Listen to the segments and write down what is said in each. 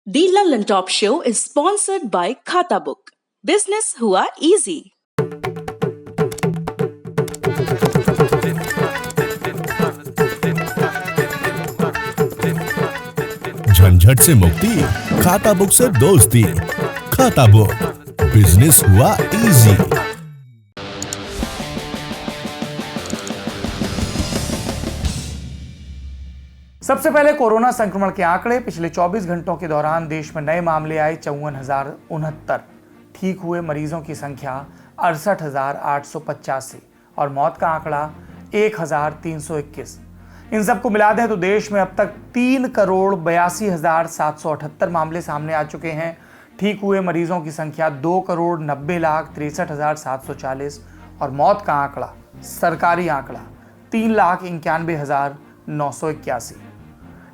The London Top Show is sponsored by Khata Book. Business हुआ easy. झंझट से मुक्ति, खाता बुक से दोस्ती। खाता बुक, बिजनेस हुआ इजी। सबसे पहले कोरोना संक्रमण के आंकड़े। पिछले 24 घंटों के दौरान देश में नए मामले आए 54,069। ठीक हुए मरीजों की संख्या 68,885 और मौत का आंकड़ा 1,321। इन सबको मिला दें तो देश में अब तक 3,82,778 मामले सामने आ चुके हैं। ठीक हुए मरीजों की संख्या 2,90,63,740 और मौत का आंकड़ा, सरकारी आंकड़ा, 3,91,981।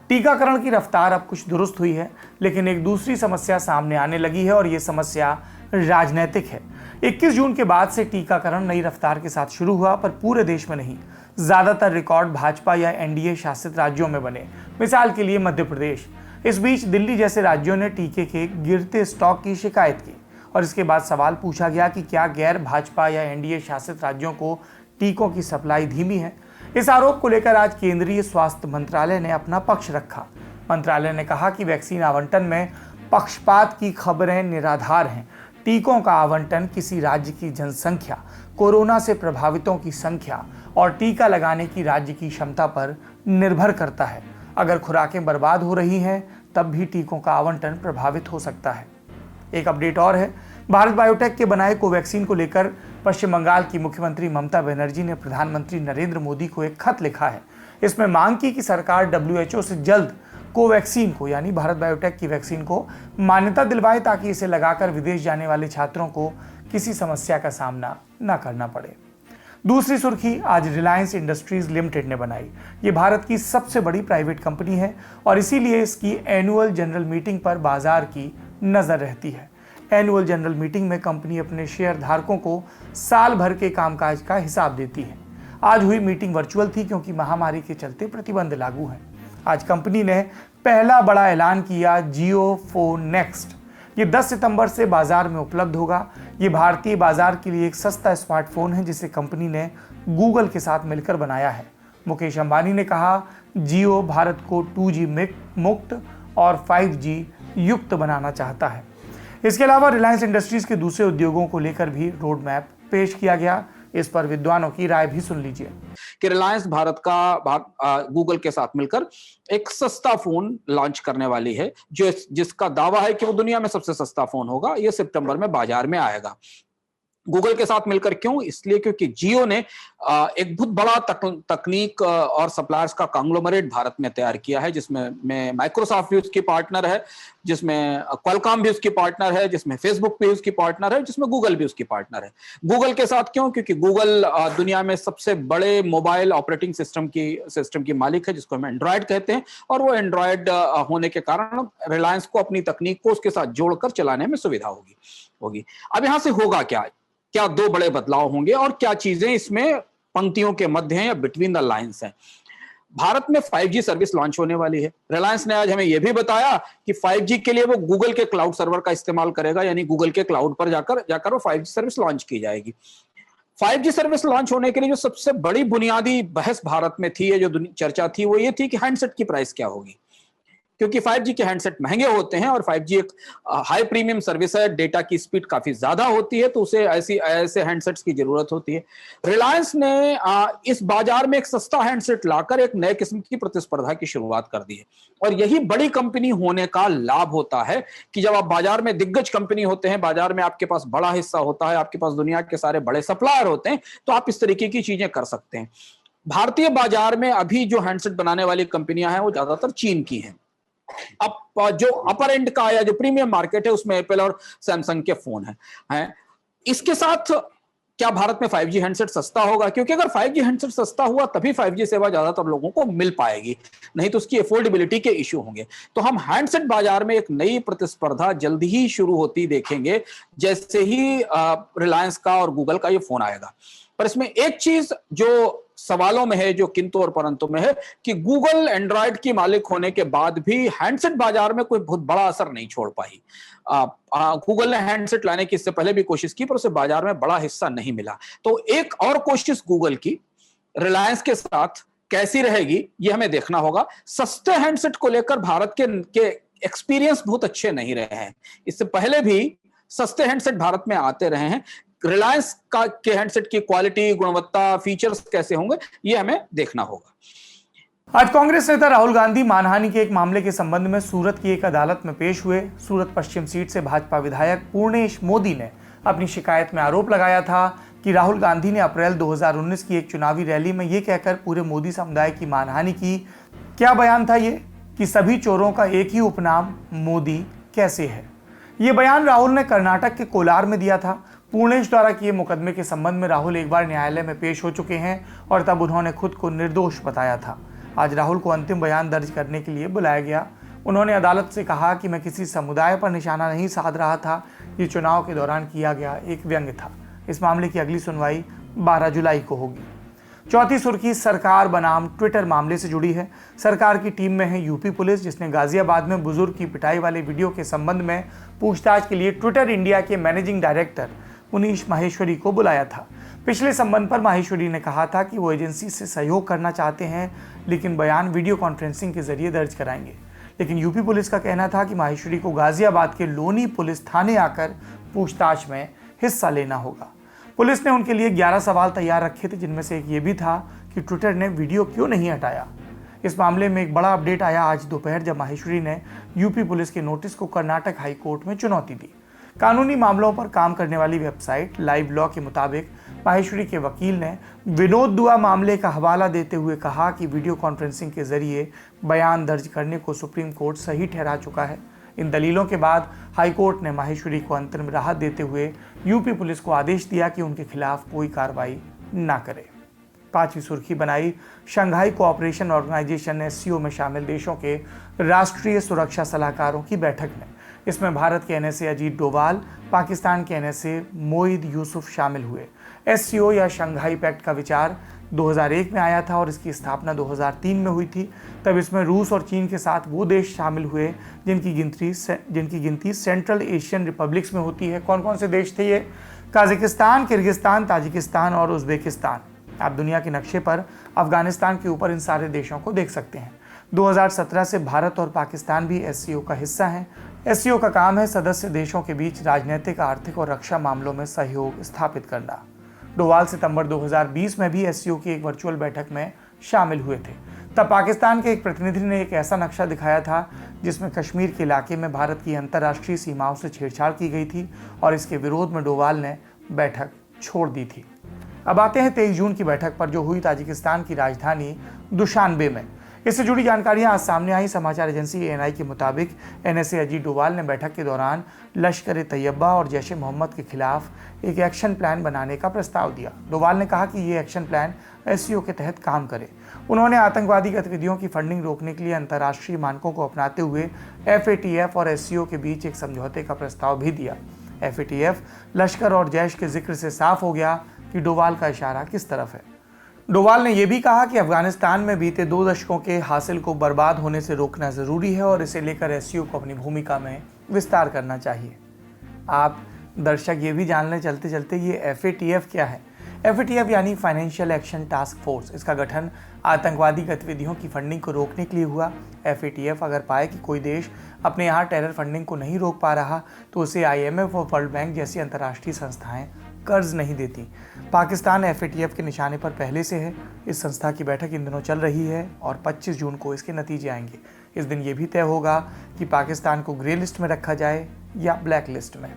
टीकाकरण की रफ्तार अब कुछ दुरुस्त हुई है, लेकिन एक दूसरी समस्या सामने आने लगी है और ये समस्या राजनीतिक है। 21 जून के बाद से टीकाकरण नई रफ्तार के साथ शुरू हुआ, पर पूरे देश में नहीं। ज्यादातर रिकॉर्ड भाजपा या एनडीए शासित राज्यों में बने, मिसाल के लिए मध्य प्रदेश। इस बीच दिल्ली जैसे राज्यों ने टीके के गिरते स्टॉक की शिकायत की और इसके बाद सवाल पूछा गया कि क्या गैर भाजपा या एनडीए शासित राज्यों को टीकों की सप्लाई धीमी है। इस आरोप को लेकर आज केंद्रीय स्वास्थ्य मंत्रालय ने अपना पक्ष रखा। मंत्रालय ने कहा कि वैक्सीन आवंटन में पक्षपात की खबरें निराधार हैं। टीकों का आवंटन किसी राज्य की जनसंख्या, कोरोना से प्रभावितों की संख्या और टीका लगाने की राज्य की क्षमता पर निर्भर करता है। अगर खुराकें बर्बाद हो रही हैं, तब भी टीकों का आवंटन प्रभावित हो सकता है। एक अपडेट और है, भारत बायोटेक के बनाए कोवैक्सीन को लेकर पश्चिम बंगाल की मुख्यमंत्री ममता बनर्जी ने प्रधानमंत्री नरेंद्र मोदी को एक खत लिखा है। इसमें मांग की कि सरकार WHO से जल्द कोवैक्सीन को, यानी भारत बायोटेक की वैक्सीन को मान्यता दिलवाए, ताकि इसे लगाकर विदेश जाने वाले छात्रों को किसी समस्या का सामना न करना पड़े। दूसरी सुर्खी आज रिलायंस इंडस्ट्रीज लिमिटेड ने बनाई। ये भारत की सबसे बड़ी प्राइवेट कंपनी है और इसीलिए इसकी एनुअल जनरल मीटिंग पर बाजार की नजर रहती है। एनुअल जनरल मीटिंग में कंपनी अपने शेयर धारकों को साल भर के कामकाज का हिसाब देती है। आज हुई मीटिंग वर्चुअल थी क्योंकि महामारी के चलते प्रतिबंध लागू हैं। आज कंपनी ने पहला बड़ा ऐलान किया, जियो फोन नेक्स्ट। ये 10 सितंबर से बाजार में उपलब्ध होगा। ये भारतीय बाजार के लिए एक सस्ता स्मार्टफोन है जिसे कंपनी ने गूगल के साथ मिलकर बनाया है। मुकेश अंबानी ने कहा, जियो भारत को 2G मुक्त और 5G युक्त बनाना चाहता है। इसके अलावा रिलायंस इंडस्ट्रीज के दूसरे उद्योगों को लेकर भी रोड मैप पेश किया गया। इस पर विद्वानों की राय भी सुन लीजिए कि रिलायंस भारत का गूगल के साथ मिलकर एक सस्ता फोन लॉन्च करने वाली है, जिसका दावा है कि वो दुनिया में सबसे सस्ता फोन होगा। ये सितंबर में बाजार में आएगा। गूगल के साथ मिलकर क्यों? इसलिए क्योंकि जियो ने एक बहुत बड़ा तकनीक और सप्लायर्स का कांग्लोमरेट भारत में तैयार किया है, जिसमें माइक्रोसॉफ्ट भी उसकी पार्टनर है, जिसमें क्वालकॉम भी उसकी पार्टनर है, जिसमें फेसबुक भी उसकी पार्टनर है, जिसमें गूगल भी उसकी पार्टनर है। गूगल के साथ क्यों? क्योंकि गूगल दुनिया में सबसे बड़े मोबाइल ऑपरेटिंग सिस्टम की मालिक है, जिसको हम एंड्रॉयड कहते हैं, और वो एंड्रॉयड होने के कारण रिलायंस को अपनी तकनीक को उसके साथ जोड़कर चलाने में सुविधा होगी। अब यहां से होगा क्या दो बड़े बदलाव होंगे और क्या चीजें इसमें पंक्तियों के मध्य हैं या बिटवीन द लाइंस हैं। भारत में 5G सर्विस लॉन्च होने वाली है। रिलायंस ने आज हमें यह भी बताया कि 5G के लिए वो गूगल के क्लाउड सर्वर का इस्तेमाल करेगा, यानी गूगल के क्लाउड पर जाकर वो 5G सर्विस लॉन्च की जाएगी। 5G सर्विस लॉन्च होने के लिए जो सबसे बड़ी बुनियादी बहस भारत में थी, जो चर्चा थी, वो ये थी कि हैंडसेट की प्राइस क्या होगी, क्योंकि 5G के हैंडसेट महंगे होते हैं और 5G एक हाई प्रीमियम सर्विस है। डेटा की स्पीड काफी ज्यादा होती है, तो उसे ऐसे हैंडसेट्स की जरूरत होती है। रिलायंस ने इस बाजार में एक सस्ता हैंडसेट लाकर एक नए किस्म की प्रतिस्पर्धा की शुरुआत कर दी है। और यही बड़ी कंपनी होने का लाभ होता है कि जब आप बाजार में दिग्गज कंपनी होते हैं, बाजार में आपके पास बड़ा हिस्सा होता है, आपके पास दुनिया के सारे बड़े सप्लायर होते हैं, तो आप इस तरीके की चीजें कर सकते हैं। भारतीय बाजार में अभी जो हैंडसेट बनाने वाली कंपनियां हैं वो ज्यादातर चीन की हैं। अब जो अपर एंड का या जो प्रीमियम मार्केट है उसमें एप्पल और सैमसंग के फोन हैं। इसके साथ क्या भारत में 5G हैंडसेट सस्ता होगा? क्योंकि अगर 5G हैंडसेट सस्ता हुआ तभी 5G सेवा ज्यादातर लोगों को मिल पाएगी, नहीं तो उसकी अफोर्डेबिलिटी के इश्यू होंगे। तो हम हैंडसेट बाजार में एक नई प्रतिस्पर्धा जल्दी ही शुरू होती देखेंगे, जैसे ही रिलायंस का और गूगल का ये फोन आएगा। पर इसमें एक चीज जो सवालों में है, जो किंतु और परंतु में है, कि गूगल एंड्रॉयड की मालिक होने के बाद भी हैंडसेट बाजार में कोई बहुत बड़ा असर नहीं छोड़ पाई। गूगल ने हैंडसेट लाने की इससे पहले भी कोशिश की, पर उसे बाजार में बड़ा हिस्सा नहीं मिला। तो एक और कोशिश गूगल की रिलायंस के साथ कैसी रहेगी, ये हमें देखना होगा। सस्ते हैंडसेट को लेकर भारत के एक्सपीरियंस बहुत अच्छे नहीं रहे हैं। इससे पहले भी सस्ते हैंडसेट भारत में आते रहे हैं। रिलायंस के हैंडसेट की क्वालिटी, गुणवत्ता, फीचर्स कैसे होंगे, ये हमें देखना होगा। आज कांग्रेस नेता राहुल गांधी मानहानि के एक मामले के संबंध में सूरत की एक अदालत में पेश हुए। सूरत पश्चिम सीट से भाजपा विधायक पूर्णेश मोदी ने अपनी शिकायत में आरोप लगाया था कि राहुल गांधी ने अप्रैल 2019 की एक चुनावी रैली में यह कहकर पूरे मोदी समुदाय की मानहानि की। क्या बयान था ये कि सभी चोरों का एक ही उपनाम मोदी कैसे है। ये बयान राहुल ने कर्नाटक के कोलार में दिया था। पूर्णेश द्वारा किए मुकदमे के संबंध में राहुल एक बार न्यायालय में पेश हो चुके हैं और तब उन्होंने खुद को निर्दोष बताया था। आज राहुल को अंतिम बयान दर्ज करने के लिए बुलाया गया। उन्होंने अदालत से कहा कि मैं किसी समुदाय पर निशाना नहीं साध रहा था, ये चुनाव के दौरान किया गया एक व्यंग्य था। इस मामले की अगली सुनवाई 12 जुलाई को होगी। चौथी सुर्खी सरकार बनाम ट्विटर मामले से जुड़ी है। सरकार की टीम में है यूपी पुलिस, जिसने गाजियाबाद में बुजुर्ग की पिटाई वाले वीडियो के संबंध में पूछताछ के लिए ट्विटर इंडिया के मैनेजिंग डायरेक्टर मुनीश माहेश्वरी को बुलाया था। पिछले संबंध पर माहेश्वरी ने कहा था कि वो एजेंसी से सहयोग करना चाहते हैं, लेकिन बयान वीडियो कॉन्फ्रेंसिंग के जरिए दर्ज कराएंगे। लेकिन यूपी पुलिस का कहना था कि माहेश्वरी को गाजियाबाद के लोनी पुलिस थाने आकर पूछताछ में हिस्सा लेना होगा। पुलिस ने उनके लिए 11 सवाल तैयार रखे थे, जिनमें से एक ये भी था कि ट्विटर ने वीडियो क्यों नहीं हटाया। इस मामले में एक बड़ा अपडेट आया आज दोपहर, जब माहेश्वरी ने यूपी पुलिस के नोटिस को कर्नाटक हाई कोर्ट में चुनौती दी। कानूनी मामलों पर काम करने वाली वेबसाइट लाइव लॉ के मुताबिक माहेश्वरी के वकील ने विनोद दुआ मामले का हवाला देते हुए कहा कि वीडियो कॉन्फ्रेंसिंग के जरिए बयान दर्ज करने को सुप्रीम कोर्ट सही ठहरा चुका है। इन दलीलों के बाद हाईकोर्ट ने माहेश्वरी को अंतरिम राहत देते हुए यूपी पुलिस को आदेश दिया कि उनके खिलाफ कोई कार्रवाई ना करे। पांचवी सुर्खी बनाई शंघाई कोऑपरेशन ऑर्गेनाइजेशन SCO में शामिल देशों के राष्ट्रीय सुरक्षा सलाहकारों की बैठक में। इसमें भारत के NSA अजीत डोभाल, पाकिस्तान के NSA मोईद यूसुफ शामिल हुए। SCO या शंघाई पैक्ट का विचार 2001 में आया था और इसकी स्थापना 2003 में हुई थी। तब इसमें रूस और चीन के साथ वो देश शामिल हुए जिनकी गिनती सेंट्रल एशियन रिपब्लिक्स में होती है। कौन कौन से देश थे ये? काजाकिस्तान, किर्गिस्तान, ताजिकिस्तान और उज्बेकिस्तान। आप दुनिया के नक्शे पर अफगानिस्तान के ऊपर इन सारे देशों को देख सकते हैं। 2017 से भारत और पाकिस्तान भी SCO का हिस्सा हैं। SCO का काम है सदस्य देशों के बीच राजनीतिक, आर्थिक और रक्षा मामलों में सहयोग स्थापित करना। डोभाल सितंबर 2020 में भी SCO की एक वर्चुअल बैठक में शामिल हुए थे। तब पाकिस्तान के एक प्रतिनिधि ने एक ऐसा नक्शा दिखाया था जिसमें कश्मीर के इलाके में भारत की अंतर्राष्ट्रीय सीमाओं से छेड़छाड़ की गई थी और इसके विरोध में डोभाल ने बैठक छोड़ दी थी। अब आते हैं 23 जून की बैठक पर, जो हुई ताजिकिस्तान की राजधानी दुशानबे में। इससे जुड़ी जानकारियां आज सामने आई। समाचार एजेंसी ANI के मुताबिक NSA अजीत डोभाल ने बैठक के दौरान लश्कर-ए-तैयबा और जैश-ए-मोहम्मद के खिलाफ एक एक्शन प्लान बनाने का प्रस्ताव दिया। डोभाल ने कहा कि ये एक्शन प्लान SCO के तहत काम करे। उन्होंने आतंकवादी गतिविधियों की फंडिंग रोकने के लिए अंतर्राष्ट्रीय मानकों को अपनाते हुए FATF और SCO के बीच एक समझौते का प्रस्ताव भी दिया। FATF, लश्कर और जैश के जिक्र से साफ हो गया कि डोभाल का इशारा किस तरफ है। डोभाल ने यह भी कहा कि अफगानिस्तान में बीते 2 दशकों के हासिल को बर्बाद होने से रोकना जरूरी है और इसे लेकर SCO को अपनी भूमिका में विस्तार करना चाहिए। आप दर्शक ये भी जान लें चलते चलते ये FATF क्या है। FATF यानी फाइनेंशियल एक्शन टास्क फोर्स। इसका गठन आतंकवादी गतिविधियों की फंडिंग को रोकने के लिए हुआ। FATF अगर पाए कि कोई देश अपने यहाँ टेरर फंडिंग को नहीं रोक पा रहा तो उसे IMF और वर्ल्ड बैंक जैसी अंतर्राष्ट्रीय संस्थाएं कर्ज नहीं देती। पाकिस्तान FATF के निशाने पर पहले से है। इस संस्था की बैठक इन दिनों चल रही है और 25 जून को इसके नतीजे आएंगे। इस दिन ये भी तय होगा कि पाकिस्तान को ग्रे लिस्ट में रखा जाए या ब्लैक लिस्ट में।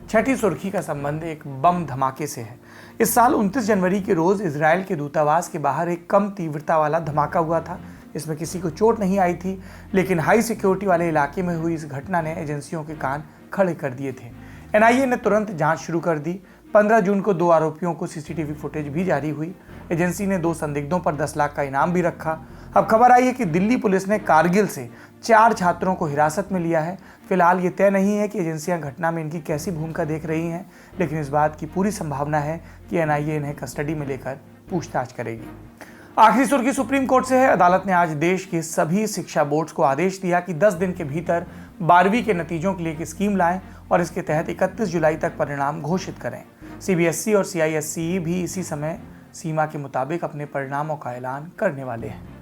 छठी सुर्खी का संबंध एक बम धमाके से है। इस साल 29 जनवरी के रोज इजराइल के दूतावास के बाहर एक कम तीव्रता वाला धमाका हुआ था। इसमें किसी को चोट नहीं आई थी, लेकिन हाई सिक्योरिटी वाले इलाके में हुई इस घटना ने एजेंसियों के कान खड़े कर दिए थे। NIA ने तुरंत जांच शुरू कर दी। 15 जून को 2 आरोपियों को CCTV फुटेज भी जारी हुई। एजेंसी ने 2 संदिग्धों पर 10 लाख का इनाम भी रखा। अब खबर आई है कि दिल्ली पुलिस ने कारगिल से 4 छात्रों को हिरासत में लिया है। फिलहाल ये तय नहीं है कि एजेंसियां घटना में इनकी कैसी भूमिका देख रही हैं, लेकिन इस बात की पूरी संभावना है कि NIA इन्हें कस्टडी में लेकर पूछताछ करेगी। आखिरी सुर्खी सुप्रीम कोर्ट से है। अदालत ने आज देश के सभी शिक्षा बोर्ड्स को आदेश दिया कि 10 दिन के भीतर 12वीं के नतीजों के लिए एक स्कीम लाएं और इसके तहत 31 जुलाई तक परिणाम घोषित करें। सीबीएसई और सीआईएससीई भी इसी समय सीमा के मुताबिक अपने परिणामों का ऐलान करने वाले हैं।